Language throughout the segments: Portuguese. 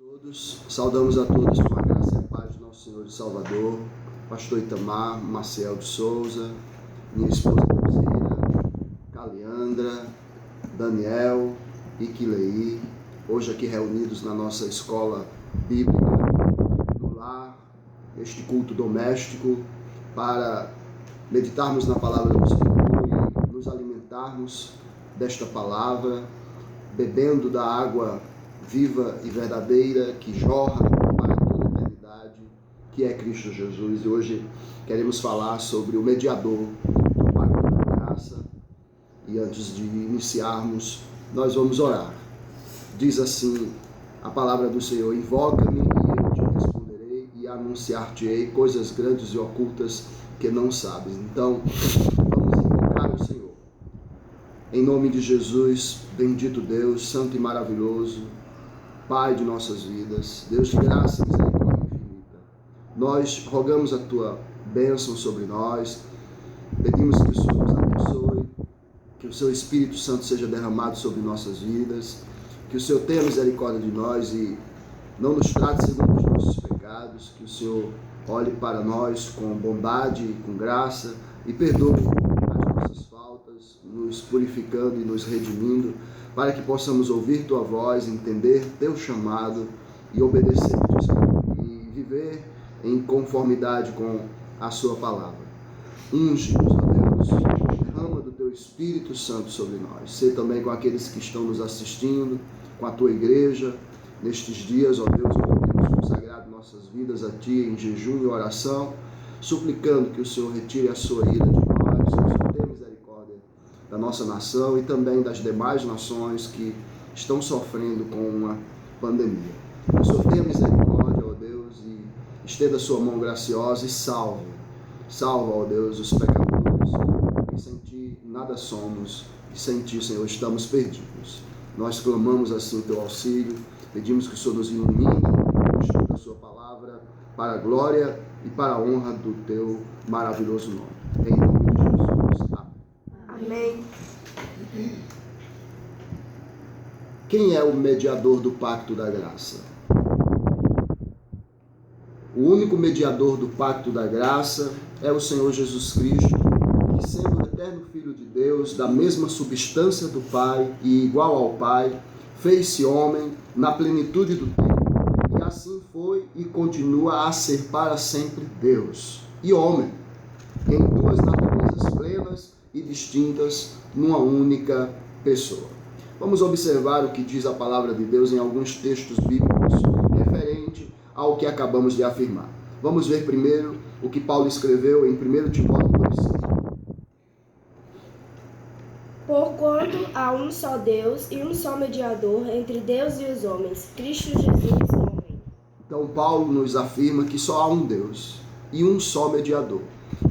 Todos, saudamos a todos com a graça e a paz do nosso Senhor e Salvador, pastor Itamar, Maciel de Souza, minha esposa Dezira, Caliandra, Daniel e Quileí, hoje aqui reunidos na nossa escola bíblica, no lar, este culto doméstico, para meditarmos na palavra do Senhor e nos alimentarmos desta palavra, bebendo da água viva e verdadeira que jorra para toda a eternidade, que é Cristo Jesus. E hoje queremos falar sobre o mediador do pacto da graça. E antes de iniciarmos, nós vamos orar. Diz assim a palavra do Senhor: invoca-me e eu te responderei e anunciar-te-ei coisas grandes e ocultas que não sabes. Então, vamos invocar o Senhor. Em nome de Jesus, bendito Deus, santo e maravilhoso, Pai de nossas vidas, Deus de graça e misericórdia infinita, nós rogamos a Tua bênção sobre nós, pedimos que o Senhor nos abençoe, que o Seu Espírito Santo seja derramado sobre nossas vidas, que o Senhor tenha misericórdia de nós e não nos trate segundo os nossos pecados, que o Senhor olhe para nós com bondade e com graça e perdoe as nossas faltas, nos purificando e nos redimindo, para que possamos ouvir Tua voz, entender Teu chamado e obedecer-te, Senhor, e viver em conformidade com a Sua palavra. Unge-nos, ó Deus, derrama do Teu Espírito Santo sobre nós. Sê também com aqueles que estão nos assistindo, com a Tua igreja, nestes dias, ó Deus, onde temos consagrado nossas vidas a Ti em jejum e oração, suplicando que o Senhor retire a Sua ira de nós, que o Senhor tenha misericórdia da nossa nação e também das demais nações que estão sofrendo com uma pandemia. Que o Senhor tenha misericórdia, ó Deus, e estenda a Sua mão graciosa e salva, ó Deus, os pecadores, porque sem Ti nada somos e sem Ti, Senhor, estamos perdidos. Nós clamamos assim Teu auxílio, pedimos que o Senhor nos ilumine, nos estude a Sua palavra, para a glória e para a honra do Teu maravilhoso nome. Em nome de Jesus. Amém. Quem é o mediador do pacto da graça? O único mediador do pacto da graça é o Senhor Jesus Cristo, que, sendo o eterno Filho de Deus, da mesma substância do Pai e igual ao Pai, fez-se homem na plenitude do tempo, e assim foi e continua a ser para sempre Deus e homem, em duas naturezas plenas e distintas numa única pessoa. Vamos observar o que diz a palavra de Deus em alguns textos bíblicos referente ao que acabamos de afirmar. Vamos ver primeiro o que Paulo escreveu em 1 Timóteo 2,5. Porquanto há um só Deus e um só mediador entre Deus e os homens, Cristo Jesus, homem. Então Paulo nos afirma que só há um Deus e um só mediador.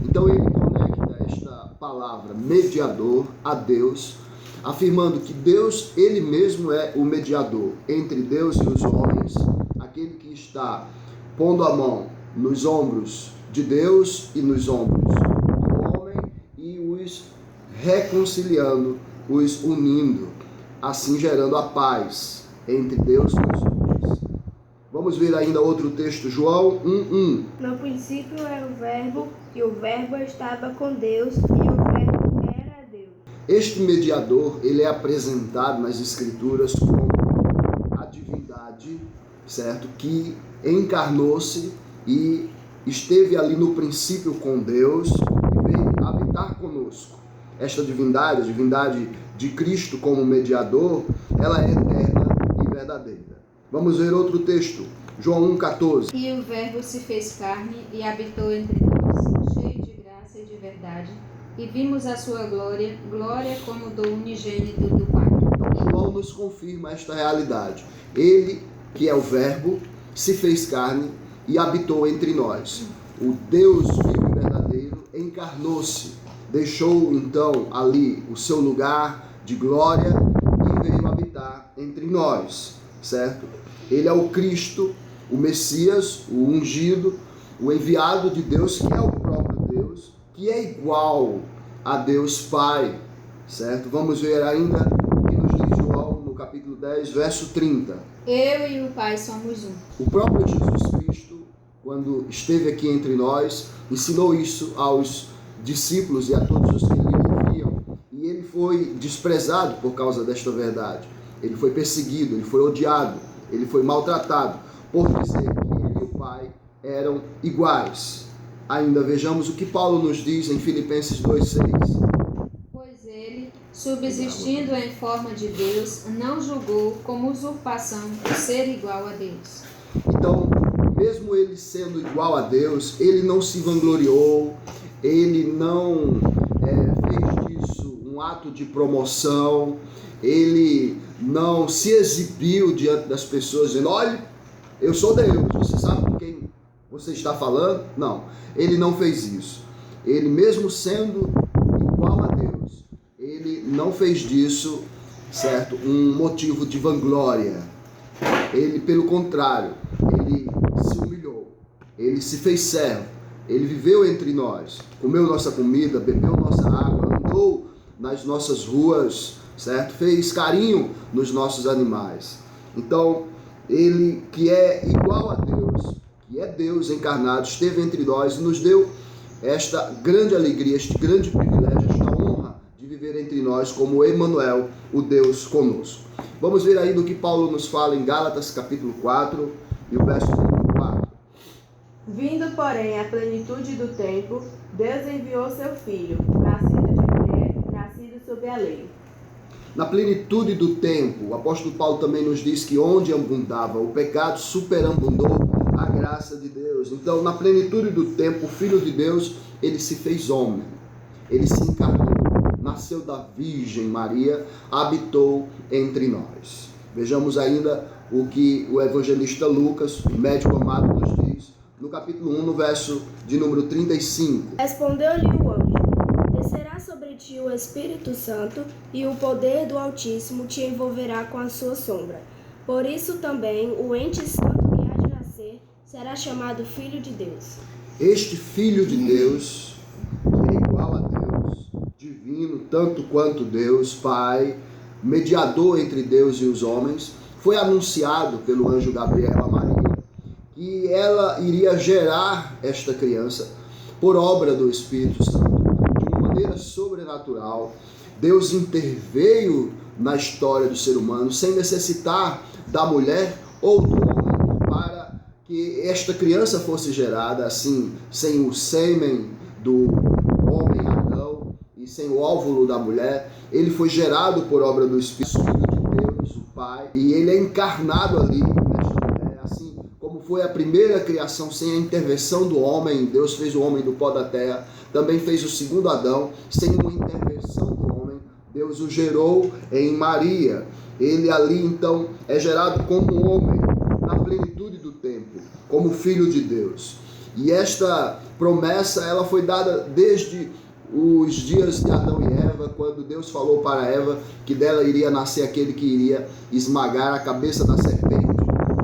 Então ele conecta esta palavra mediador a Deus, afirmando que Deus, Ele mesmo é o mediador entre Deus e os homens, aquele que está pondo a mão nos ombros de Deus e nos ombros do homem e os reconciliando, os unindo, assim gerando a paz entre Deus e os homens. Vamos ver ainda outro texto, João 1:1. No princípio era o Verbo, e o Verbo estava com Deus, e o Verbo era Deus. Este mediador, ele é apresentado nas Escrituras como a divindade, certo? Que encarnou-se e esteve ali no princípio com Deus e veio habitar conosco. Esta divindade, a divindade de Cristo como mediador, ela é eterna e verdadeira. Vamos ver outro texto, João 1,14. E o Verbo se fez carne e habitou entre nós, cheio de graça e de verdade, e vimos a sua glória, glória como do unigênito do Pai. Então João nos confirma esta realidade. Ele, que é o Verbo, se fez carne e habitou entre nós. O Deus vivo e verdadeiro encarnou-se, deixou então ali o seu lugar de glória e veio habitar entre nós, certo? Ele é o Cristo, o Messias, o ungido, o enviado de Deus, que é o próprio Deus, que é igual a Deus Pai, certo? Vamos ver ainda o que nos diz João no capítulo 10, verso 30. Eu e o Pai somos um. O próprio Jesus Cristo, quando esteve aqui entre nós, ensinou isso aos discípulos e a todos os que lhe ouviam. E ele foi desprezado por causa desta verdade. Ele foi perseguido, ele foi odiado, ele foi maltratado por dizer que ele e o Pai eram iguais. Ainda vejamos o que Paulo nos diz em Filipenses 2,6. Pois ele, subsistindo em forma de Deus, não julgou como usurpação o ser igual a Deus. Então, mesmo ele sendo igual a Deus, ele não se vangloriou, ele não fez disso um ato de promoção, ele não se exibiu diante das pessoas dizendo: olha, eu sou Deus, você sabe com quem você está falando? Não, ele não fez isso. Ele, mesmo sendo igual a Deus, ele não fez disso, certo, um motivo de vanglória. Ele, pelo contrário, ele se humilhou, ele se fez servo, ele viveu entre nós, comeu nossa comida, bebeu nossa água, andou nas nossas ruas, certo? Fez carinho nos nossos animais. Então, ele que é igual a Deus, que é Deus encarnado, esteve entre nós e nos deu esta grande alegria, este grande privilégio, esta honra de viver entre nós como Emmanuel, o Deus conosco. Vamos ver aí do que Paulo nos fala em Gálatas capítulo 4 e o verso número 4. Vindo, porém, à plenitude do tempo, Deus enviou seu Filho, nascido de mulher, nascido sob a lei. Na plenitude do tempo, o apóstolo Paulo também nos diz que onde abundava o pecado, superabundou a graça de Deus. Então, na plenitude do tempo, o Filho de Deus, ele se fez homem, ele se encarnou, nasceu da Virgem Maria, habitou entre nós. Vejamos ainda o que o evangelista Lucas, o médico amado, nos diz no capítulo 1, no verso de número 35. Respondeu-lhe o anjo: descerá sobre ti o Espírito Santo, e o poder do Altíssimo te envolverá com a sua sombra. Por isso também o ente santo que há de nascer será chamado Filho de Deus. Este Filho de Deus, que é igual a Deus, divino tanto quanto Deus, Pai, mediador entre Deus e os homens, foi anunciado pelo anjo Gabriel a Maria que ela iria gerar esta criança por obra do Espírito Santo. De uma maneira sobrenatural, Deus interveio na história do ser humano sem necessitar da mulher ou do homem para que esta criança fosse gerada, assim, sem o sêmen do homem Adão e sem o óvulo da mulher. Ele foi gerado por obra do Espírito de Deus, o Pai, e ele é encarnado ali nesta mulher, assim como foi a primeira criação sem a intervenção do homem. Deus fez o homem do pó da terra, também fez o segundo Adão sem uma intervenção do homem. Deus o gerou em Maria. Ele ali então é gerado como homem, na plenitude do tempo, como filho de Deus. E esta promessa ela foi dada desde os dias de Adão e Eva, quando Deus falou para Eva que dela iria nascer aquele que iria esmagar a cabeça da serpente.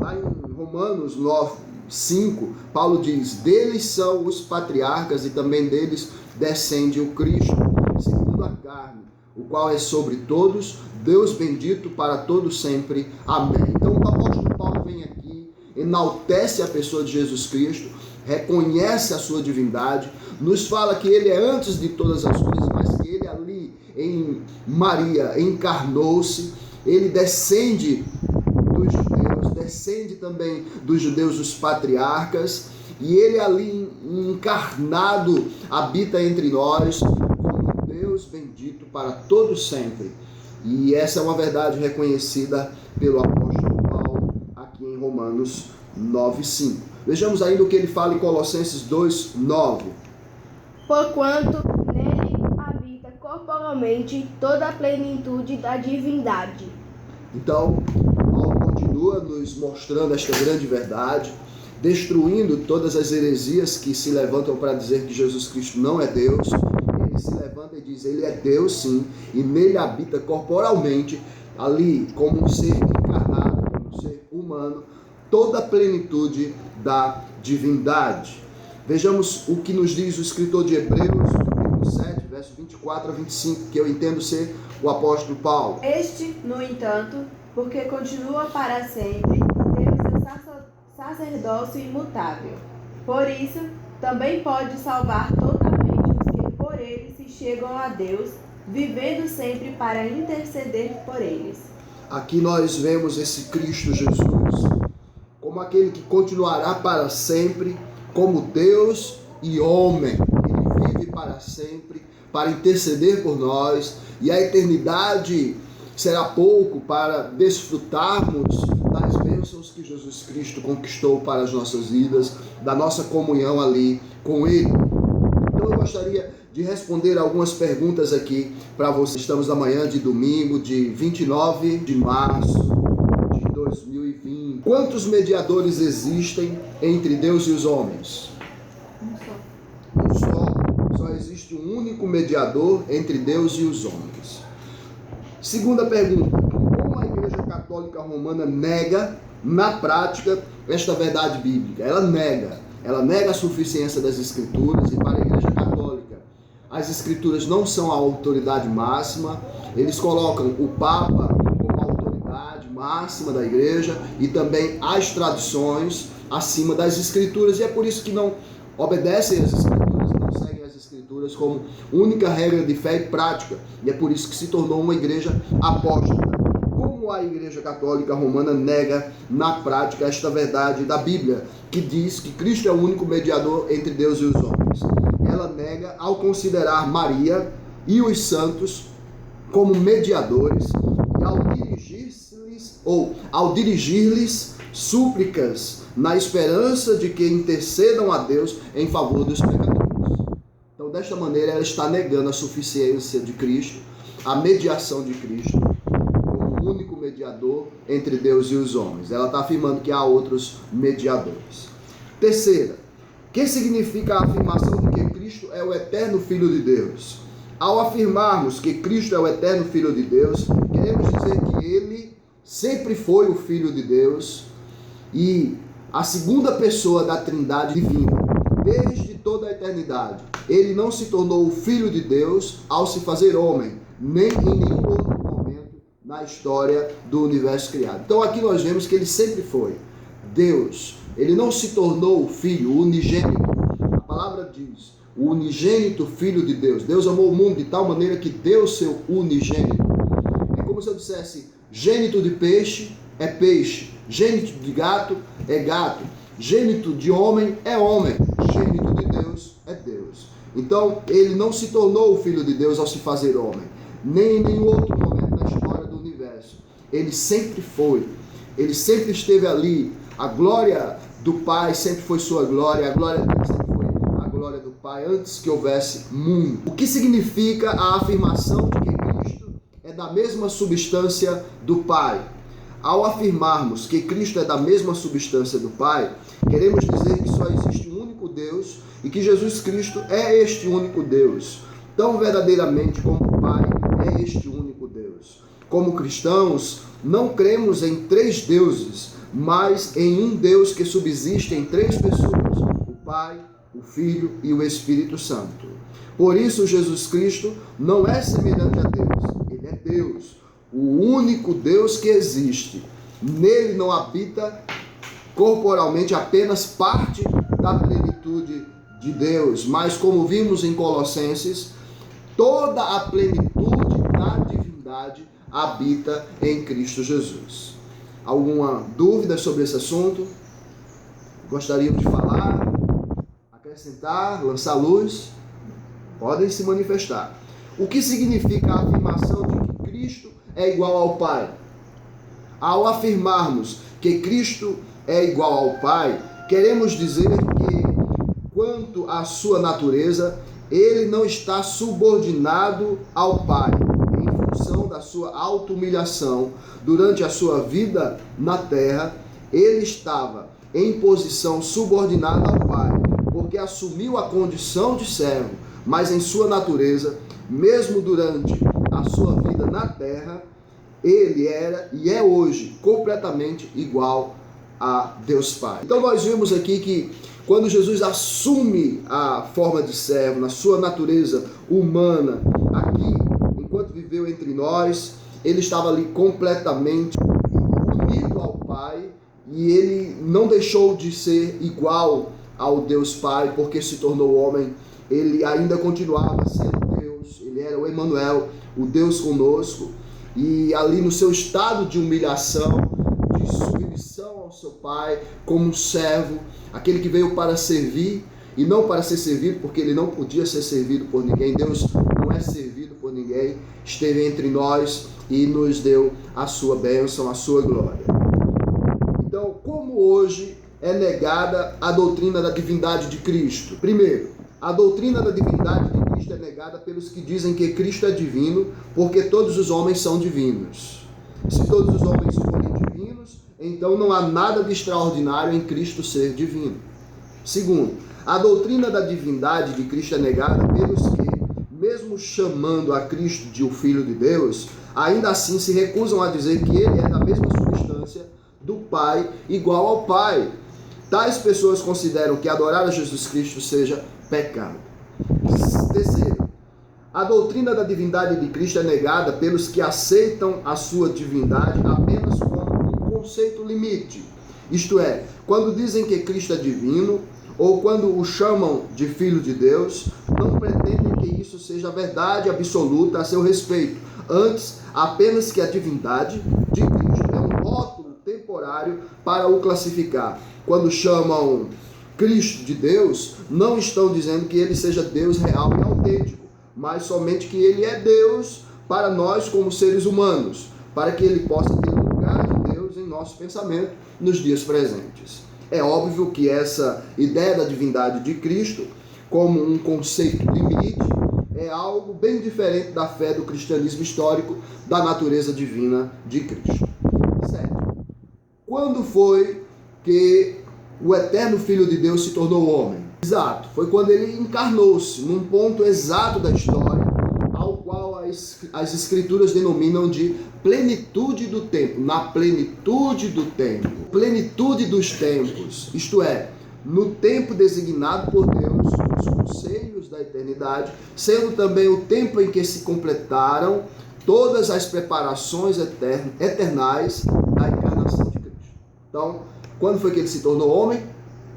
Lá em Romanos 9:5, Paulo diz: deles são os patriarcas e também deles descende o Cristo, segundo a carne, o qual é sobre todos, Deus bendito para todos sempre. Amém. Então o apóstolo Paulo vem aqui, enaltece a pessoa de Jesus Cristo, reconhece a sua divindade, nos fala que ele é antes de todas as coisas, mas que ele ali em Maria encarnou-se, ele descende dos judeus, descende também dos judeus os patriarcas, e ele ali encarnado habita entre nós como Deus bendito para todos sempre. E essa é uma verdade reconhecida pelo apóstolo Paulo aqui em Romanos 9:5. Vejamos ainda o que ele fala em Colossenses 2:9. Porquanto nele habita corporalmente toda a plenitude da divindade. Então, Paulo continua nos mostrando esta grande verdade, destruindo todas as heresias que se levantam para dizer que Jesus Cristo não é Deus. Ele se levanta e diz: ele é Deus sim, e nele habita corporalmente, ali como um ser encarnado, como um ser humano, toda a plenitude da divindade. Vejamos o que nos diz o escritor de Hebreus, capítulo 7, verso 24 a 25, que eu entendo ser o apóstolo Paulo. Este, no entanto, porque continua para sempre, tem o seu sacerdócio imutável. Por isso, também pode salvar totalmente os que por ele se chegam a Deus, vivendo sempre para interceder por eles. Aqui nós vemos esse Cristo Jesus como aquele que continuará para sempre, como Deus e homem. Ele vive para sempre, para interceder por nós, e a eternidade será pouco para desfrutarmos das bênçãos que Jesus Cristo conquistou para as nossas vidas, da nossa comunhão ali com Ele. Então eu gostaria de responder algumas perguntas aqui para vocês. Estamos na manhã de domingo, de 29 de março de 2020. Quantos mediadores existem entre Deus e os homens? Um só. Só existe um único mediador entre Deus e os homens. Segunda pergunta: como a Igreja Católica Romana nega, na prática, esta verdade bíblica? Ela nega a suficiência das Escrituras, e para a Igreja Católica as Escrituras não são a autoridade máxima. Eles colocam o Papa como a autoridade máxima da Igreja e também as tradições acima das Escrituras, e é por isso que não obedecem às Escrituras, não seguem as Escrituras como única regra de fé e prática, e é por isso que se tornou uma igreja apóstata. Como a Igreja Católica Romana nega na prática esta verdade da Bíblia, que diz que Cristo é o único mediador entre Deus e os homens? Ela nega ao considerar Maria e os santos como mediadores e ao dirigir-lhes súplicas na esperança de que intercedam a Deus em favor dos pecadores. Então, desta maneira, ela está negando a suficiência de Cristo, a mediação de Cristo como o único mediador entre Deus e os homens. Ela está afirmando que há outros mediadores. Terceira, o que significa a afirmação de que Cristo é o eterno Filho de Deus? Ao afirmarmos que Cristo é o eterno Filho de Deus, queremos dizer que Ele sempre foi o Filho de Deus e a segunda pessoa da Trindade divina, desde toda a eternidade. Ele não se tornou o Filho de Deus ao se fazer homem, nem em nenhum outro momento na história do universo criado. Então aqui nós vemos que Ele sempre foi Deus. Ele não se tornou o Filho, o unigênito. A palavra diz, o unigênito Filho de Deus. Deus amou o mundo de tal maneira que deu seu unigênito. É como se eu dissesse, gênito de peixe é peixe, gênito de gato é gato, gênito de homem é homem, gênito de Deus é Deus. Então, ele não se tornou o Filho de Deus ao se fazer homem, nem em nenhum outro momento na história do universo. Ele sempre foi, ele sempre esteve ali. A glória do Pai sempre foi sua glória, a glória dele sempre foi a glória do Pai antes que houvesse mundo. O que significa a afirmação de que Cristo é da mesma substância do Pai? Ao afirmarmos que Cristo é da mesma substância do Pai, queremos dizer que só existe um único Deus e que Jesus Cristo é este único Deus, tão verdadeiramente como o Pai é este único Deus. Como cristãos, não cremos em três deuses, mas em um Deus que subsiste em três pessoas, o Pai, o Filho e o Espírito Santo. Por isso, Jesus Cristo não é semelhante a Deus, ele é Deus, o único Deus que existe. Nele não habita corporalmente apenas parte da plenitude de Deus, mas como vimos em Colossenses, toda a plenitude da divindade habita em Cristo Jesus. Alguma dúvida sobre esse assunto? Gostariam de falar, acrescentar, lançar luz? Podem se manifestar. O que significa a afirmação de que Cristo é igual ao Pai? Ao afirmarmos que Cristo é igual ao Pai, queremos dizer que, quanto à sua natureza, ele não está subordinado ao Pai, em função da sua auto-humilhação. Durante a sua vida na terra, ele estava em posição subordinada ao Pai, porque assumiu a condição de servo, mas em sua natureza, mesmo durante a sua vida na terra, ele era e é hoje completamente igual a Deus Pai. Então nós vemos aqui que quando Jesus assume a forma de servo, na sua natureza humana, aqui, enquanto viveu entre nós, ele estava ali completamente e ele não deixou de ser igual ao Deus Pai, porque se tornou homem. Ele ainda continuava sendo Deus, ele era o Emanuel, o Deus conosco, e ali no seu estado de humilhação, de submissão ao seu Pai, como um servo, aquele que veio para servir, e não para ser servido, porque ele não podia ser servido por ninguém. Deus não é servido por ninguém, esteve entre nós e nos deu a sua bênção, a sua glória. Então, como hoje é negada a doutrina da divindade de Cristo? Primeiro, a doutrina da divindade de Cristo é negada pelos que dizem que Cristo é divino, porque todos os homens são divinos. Se todos os homens forem divinos, então não há nada de extraordinário em Cristo ser divino. Segundo, a doutrina da divindade de Cristo é negada pelos que, mesmo chamando a Cristo de o Filho de Deus, ainda assim se recusam a dizer que ele é da mesma substância do Pai, igual ao Pai. Tais pessoas consideram que adorar a Jesus Cristo seja pecado. Terceiro, a doutrina da divindade de Cristo é negada pelos que aceitam a sua divindade apenas como um conceito limite. Isto é, quando dizem que Cristo é divino, ou quando o chamam de Filho de Deus, não pretendem que isso seja verdade absoluta a seu respeito. Antes, apenas que a divindade de Cristo é um rótulo temporário para o classificar. Quando chamam Cristo de Deus, não estão dizendo que ele seja Deus real e autêntico, mas somente que ele é Deus para nós como seres humanos, para que ele possa ter o lugar de Deus em nosso pensamento nos dias presentes. É óbvio que essa ideia da divindade de Cristo, como um conceito limite, é algo bem diferente da fé do cristianismo histórico da natureza divina de Cristo. Sétimo, quando foi que o eterno Filho de Deus se tornou homem? Exato, foi quando ele encarnou-se num ponto exato da história, ao qual as escrituras denominam de plenitude do tempo, na plenitude do tempo, plenitude dos tempos, isto é, no tempo designado por Deus, nos conselhos da eternidade, sendo também o tempo em que se completaram todas as preparações eternais da encarnação de Cristo. Então, quando foi que ele se tornou homem?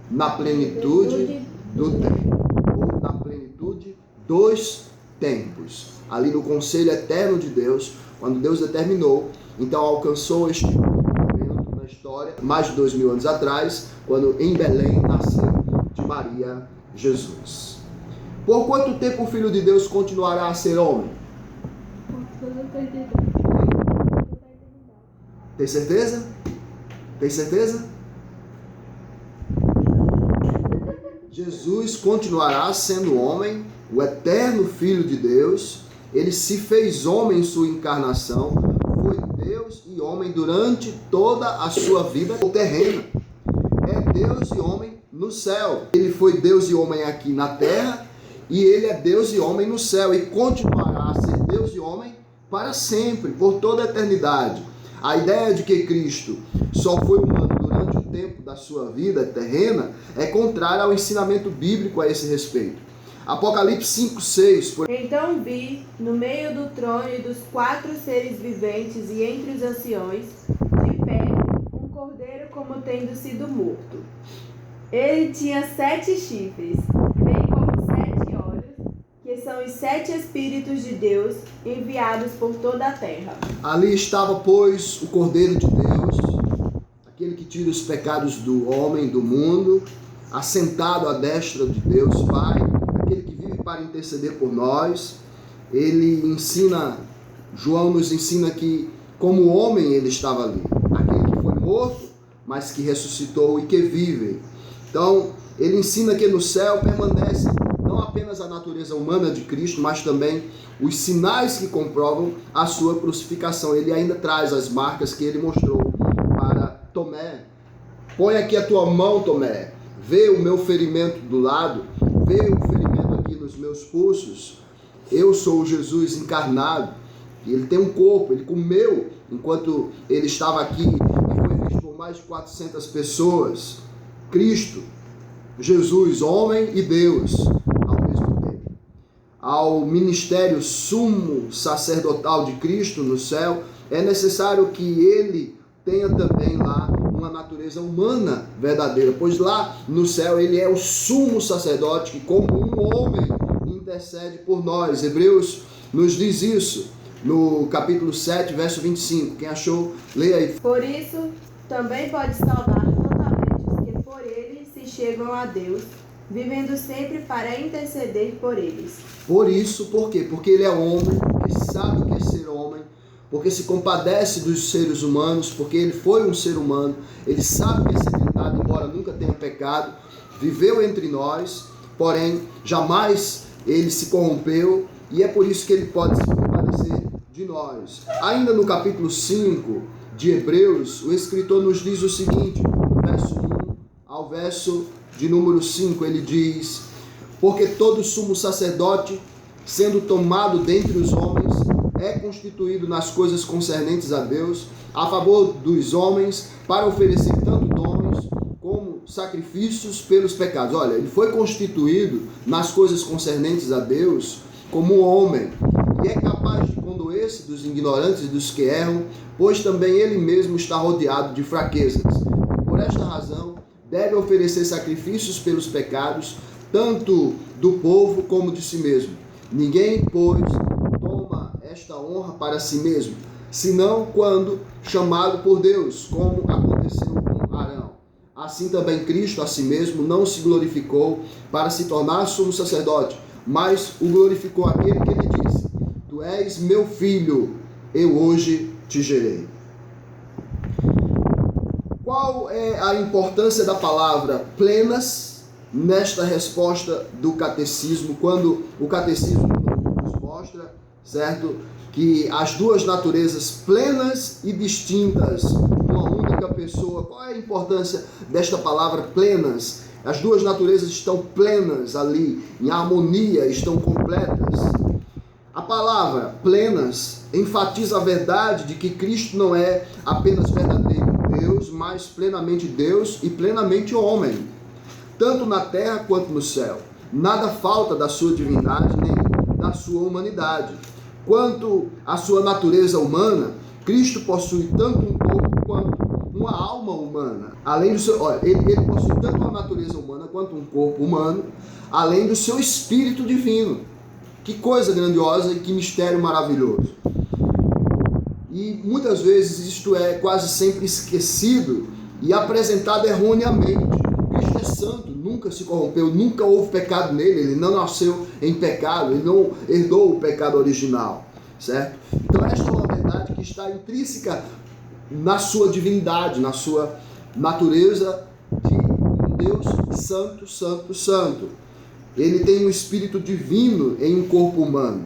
Na plenitude do tempo, ou na plenitude dos tempos. Ali no conselho eterno de Deus, quando Deus determinou, então alcançou este momento na história, mais de 2000 anos atrás, quando em Belém nasceu de Maria Jesus. Por quanto tempo o Filho de Deus continuará a ser homem? Tem certeza? Tem certeza? Jesus continuará sendo homem, o eterno Filho de Deus. Ele se fez homem em sua encarnação, foi Deus e homem durante toda a sua vida terrena. É Deus e homem no céu. Ele foi Deus e homem aqui na terra, e ele é Deus e homem no céu, e continuará a ser Deus e homem para sempre, por toda a eternidade. A ideia de que Cristo só foi humano durante o tempo da sua vida terrena é contrária ao ensinamento bíblico a esse respeito. Apocalipse 5:6. Então vi, no meio do trono e dos 4 seres viventes e entre os anciões, de pé, um cordeiro como tendo sido morto. Ele tinha 7 chifres, bem como 7 olhos, que são os 7 Espíritos de Deus enviados por toda a terra. Ali estava, pois, o Cordeiro de Deus, aquele que tira os pecados do homem, do mundo, assentado à destra de Deus Pai, aquele que vive para interceder por nós. Ele ensina, João nos ensina que como homem ele estava ali, aquele que foi morto, mas que ressuscitou e que vive. Então, ele ensina que no céu permanece não apenas a natureza humana de Cristo, mas também os sinais que comprovam a sua crucificação. Ele ainda traz as marcas que ele mostrou para Tomé. Põe aqui a tua mão, Tomé. Vê o meu ferimento do lado. Vê o ferimento aqui nos meus pulsos. Eu sou o Jesus encarnado. Ele tem um corpo, ele comeu enquanto ele estava aqui e foi visto por mais de 400 pessoas. Cristo, Jesus, homem e Deus, ao mesmo tempo. Ao ministério sumo sacerdotal de Cristo no céu, é necessário que ele tenha também lá um uma natureza humana verdadeira, pois lá no céu ele é o sumo sacerdote que, como um homem, intercede por nós. Hebreus nos diz isso no capítulo 7, verso 25. Quem achou, leia aí. Por isso, também pode salvar totalmente os que por ele se chegam a Deus, vivendo sempre para interceder por eles. Por isso, por quê? Porque ele é homem, porque sabe o que é ser homem, porque se compadece dos seres humanos, porque ele foi um ser humano, ele sabe o que é ser tentado, embora nunca tenha pecado, viveu entre nós, porém jamais ele se corrompeu, e é por isso que ele pode se compadecer de nós. Ainda no capítulo 5 de Hebreus, o escritor nos diz o seguinte, no verso 1 ao verso de número 5, ele diz: porque todo sumo sacerdote, sendo tomado dentre os homens, é constituído nas coisas concernentes a Deus, a favor dos homens, para oferecer tanto dons como sacrifícios pelos pecados. Olha, ele foi constituído nas coisas concernentes a Deus como um homem, e é capaz de condoer-se dos ignorantes e dos que erram, pois também ele mesmo está rodeado de fraquezas. E por esta razão, deve oferecer sacrifícios pelos pecados, tanto do povo como de si mesmo. Ninguém, pois, toma esta honra para si mesmo, senão quando chamado por Deus, como aconteceu com Arão. Assim também Cristo a si mesmo não se glorificou para se tornar sumo sacerdote, mas o glorificou aquele que lhe disse: tu és meu filho, eu hoje te gerei. Qual é a importância da palavra plenas nesta resposta do catecismo, quando o catecismo nos mostra, certo, que as duas naturezas plenas e distintas, uma única pessoa? Qual é a importância desta palavra plenas? As duas naturezas estão plenas ali, em harmonia, estão completas. A palavra plenas enfatiza a verdade de que Cristo não é apenas verdadeiro Deus, mas plenamente Deus e plenamente homem, tanto na terra quanto no céu. Nada falta da sua divindade nem da sua humanidade. Quanto à sua natureza humana, Cristo possui tanto um corpo quanto uma alma humana. Além do seu, ele possui tanto uma natureza humana quanto um corpo humano, além do seu espírito divino. Que coisa grandiosa e que mistério maravilhoso. E muitas vezes isto é quase sempre esquecido e apresentado erroneamente. Cristo é santo, nunca se corrompeu, nunca houve pecado nele, ele não nasceu em pecado, ele não herdou o pecado original, certo? Então esta é uma verdade que está intrínseca na sua divindade, na sua natureza de um Deus santo, santo, santo. Ele tem um espírito divino em um corpo humano.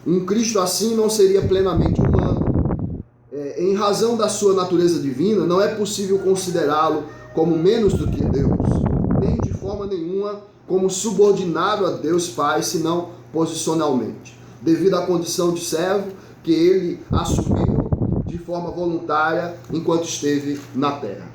Um Cristo assim não seria plenamente humano. Em razão da sua natureza divina, não é possível considerá-lo como menos do que Deus, nem de forma nenhuma como subordinado a Deus Pai, senão posicionalmente, devido à condição de servo que ele assumiu de forma voluntária enquanto esteve na terra.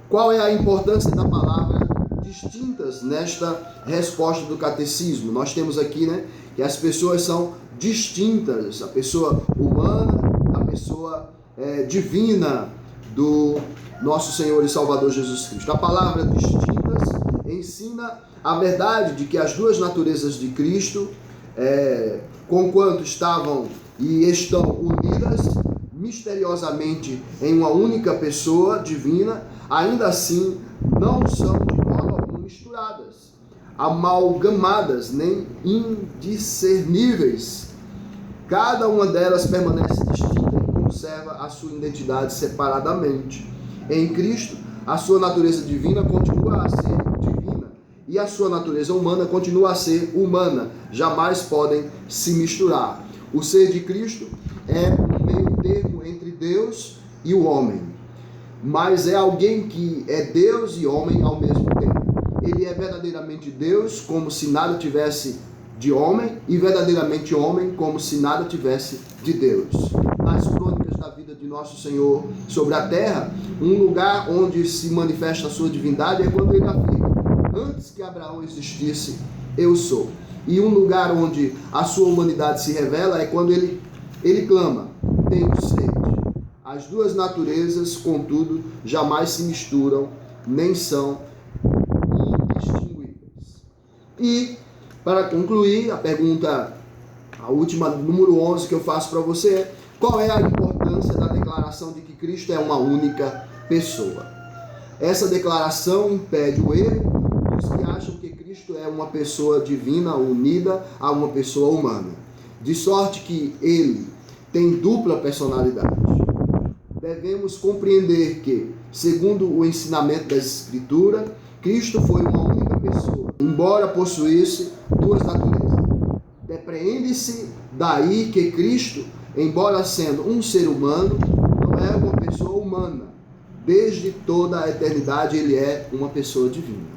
Qual é a importância da palavra distintas nesta resposta do catecismo? Nós temos aqui, que as pessoas são distintas, a pessoa humana, a pessoa divina do nosso Senhor e Salvador Jesus Cristo. A palavra distintas ensina a verdade de que as duas naturezas de Cristo, conquanto estavam e estão unidas misteriosamente em uma única pessoa divina, ainda assim não são de modo algum misturadas, amalgamadas, nem indiscerníveis. Cada uma delas permanece distinta e conserva a sua identidade separadamente. Em Cristo, a sua natureza divina continua a ser divina e a sua natureza humana continua a ser humana. Jamais podem se misturar. O ser de Cristo é um meio termo entre Deus e o homem, mas é alguém que é Deus e homem ao mesmo tempo. Ele é verdadeiramente Deus, como se nada tivesse de homem, e verdadeiramente homem, como se nada tivesse de Deus. Nas crônicas da vida de nosso Senhor sobre a terra, um lugar onde se manifesta a sua divindade é quando ele afirma: antes que Abraão existisse, eu sou. E um lugar onde a sua humanidade se revela é quando ele clama: tenho sede. As duas naturezas, contudo, jamais se misturam, nem são indistinguíveis. E, para concluir, a última, número 11 que eu faço para você é: qual é a importância da declaração de que Cristo é uma única pessoa? Essa declaração impede o erro dos que acham que Cristo é uma pessoa divina unida a uma pessoa humana, de sorte que ele tem dupla personalidade. Devemos compreender que, segundo o ensinamento da Escritura, Cristo foi uma única pessoa, embora possuísse duas naturezas. Depreende-se daí que Cristo, embora sendo um ser humano, não é uma pessoa humana. Desde toda a eternidade ele é uma pessoa divina.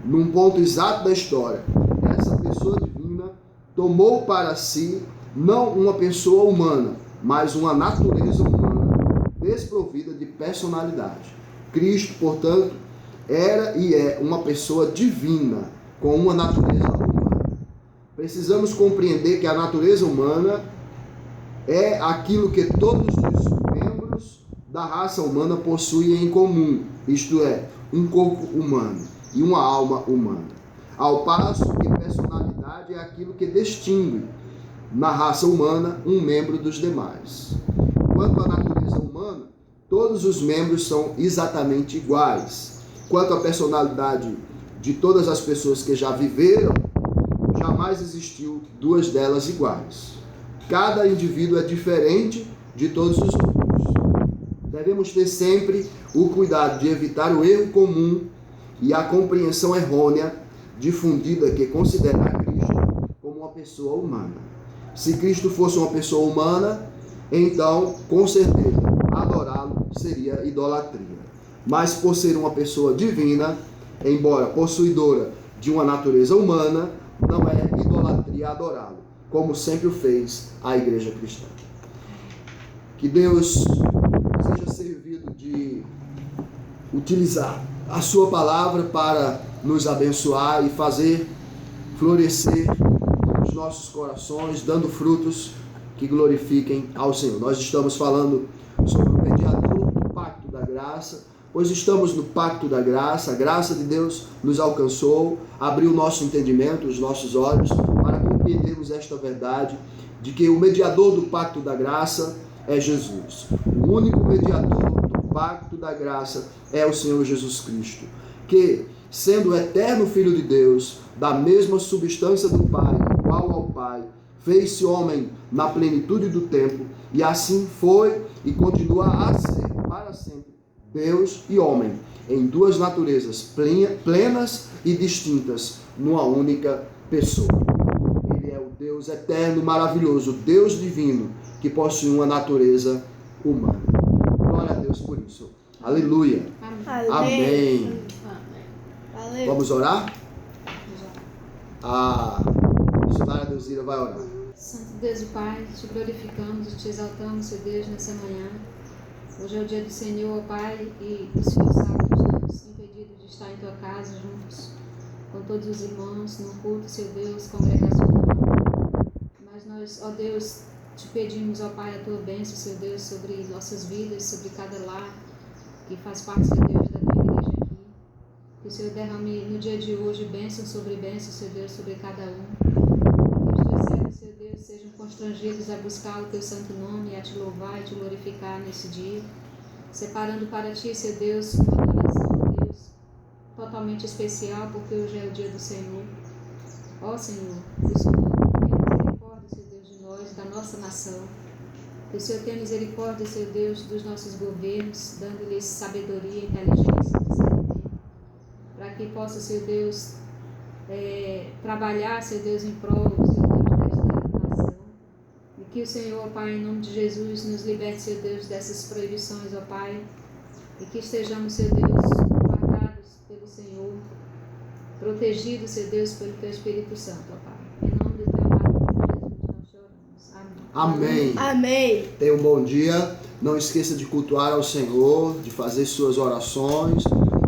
Num ponto exato da história, essa pessoa divina tomou para si não uma pessoa humana, mas uma natureza humana desprovida de personalidade. Cristo, portanto, era e é uma pessoa divina com uma natureza humana. Precisamos compreender que a natureza humana é aquilo que todos os membros da raça humana possuem em comum, isto é, um corpo humano e uma alma humana. Ao passo que personalidade é aquilo que distingue na raça humana um membro dos demais. Quanto à natureza humana, todos os membros são exatamente iguais. Quanto à personalidade de todas as pessoas que já viveram, jamais existiu duas delas iguais. Cada indivíduo é diferente de todos os outros. Devemos ter sempre o cuidado de evitar o erro comum e a compreensão errônea difundida que considera Cristo como uma pessoa humana. Se Cristo fosse uma pessoa humana, então, com certeza, adorá-lo seria idolatria. Mas por ser uma pessoa divina, embora possuidora de uma natureza humana, não é idolatria adorá-lo, como sempre o fez a igreja cristã. Que Deus seja servido de utilizar a sua palavra para nos abençoar e fazer florescer os nossos corações, dando frutos que glorifiquem ao Senhor. Nós estamos falando sobre o mediador do pacto da graça, pois estamos no pacto da graça, a graça de Deus nos alcançou, abriu o nosso entendimento, os nossos olhos, para compreendermos esta verdade de que o mediador do pacto da graça é Jesus. O único mediador do pacto da graça é o Senhor Jesus Cristo, que, sendo o eterno Filho de Deus, da mesma substância do Pai, igual ao Pai, fez-se homem na plenitude do tempo, e assim foi e continua a ser para sempre Deus e homem, em duas naturezas plenas e distintas, numa única pessoa. Ele é o Deus eterno, maravilhoso, Deus divino, que possui uma natureza humana. Glória a Deus por isso. Aleluia. Amém. Valeu. Vamos orar? A missionária Deusira vai orar. Santo Deus e Pai, te glorificamos, te exaltamos, Senhor Deus, nessa manhã. Hoje é o dia do Senhor, Pai, e o Senhor sabe que estamos impedidos de estar em tua casa juntos, com todos os irmãos, no culto, Senhor Deus, congregacional. Mas nós, ó Deus, te pedimos, ó Pai, a tua bênção, Senhor Deus, sobre nossas vidas, sobre cada lar que faz parte, Senhor Deus, da tua igreja aqui. Que o Senhor derrame no dia de hoje bênção, Senhor Deus, sobre cada um. Que os teus servos, Senhor Deus, sejam constrangidos a buscar o teu santo nome, a te louvar e te glorificar nesse dia, separando para ti, Senhor Deus, uma adoração, ó Deus, totalmente especial, porque hoje é o dia do Senhor. Ó Senhor, que o Senhor tenha misericórdia, Senhor Deus, de nós, da nossa nação. Que o Senhor tenha misericórdia, Senhor Deus, dos nossos governos, dando-lhes sabedoria, inteligência, discernimento, para que possa, Senhor Deus, trabalhar, Senhor Deus, em prol, Senhor Deus, desta nação. E que o Senhor, ó Pai, em nome de Jesus, nos liberte, Senhor Deus, dessas proibições, ó Pai, e que estejamos, Senhor Deus, guardados pelo Senhor, protegidos, Senhor Deus, pelo Teu Espírito Santo, ó Pai. Em nome do Teu amado Filho Jesus, nós choramos. Amém. Amém. Amém. Tenha um bom dia. Não esqueça de cultuar ao Senhor, de fazer suas orações,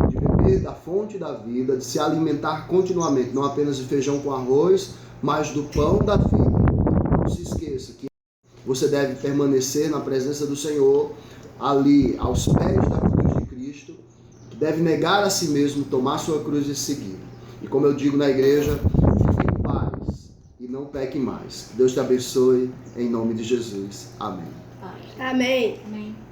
de beber da fonte da vida, de se alimentar continuamente, não apenas de feijão com arroz, mas do pão da vida. Não se esqueça que você deve permanecer na presença do Senhor, ali aos pés da cruz de Cristo, que deve negar a si mesmo, tomar sua cruz e seguir. E como eu digo na igreja, fique em paz e não peque mais. Deus te abençoe, em nome de Jesus. Amém. Amém. Amém.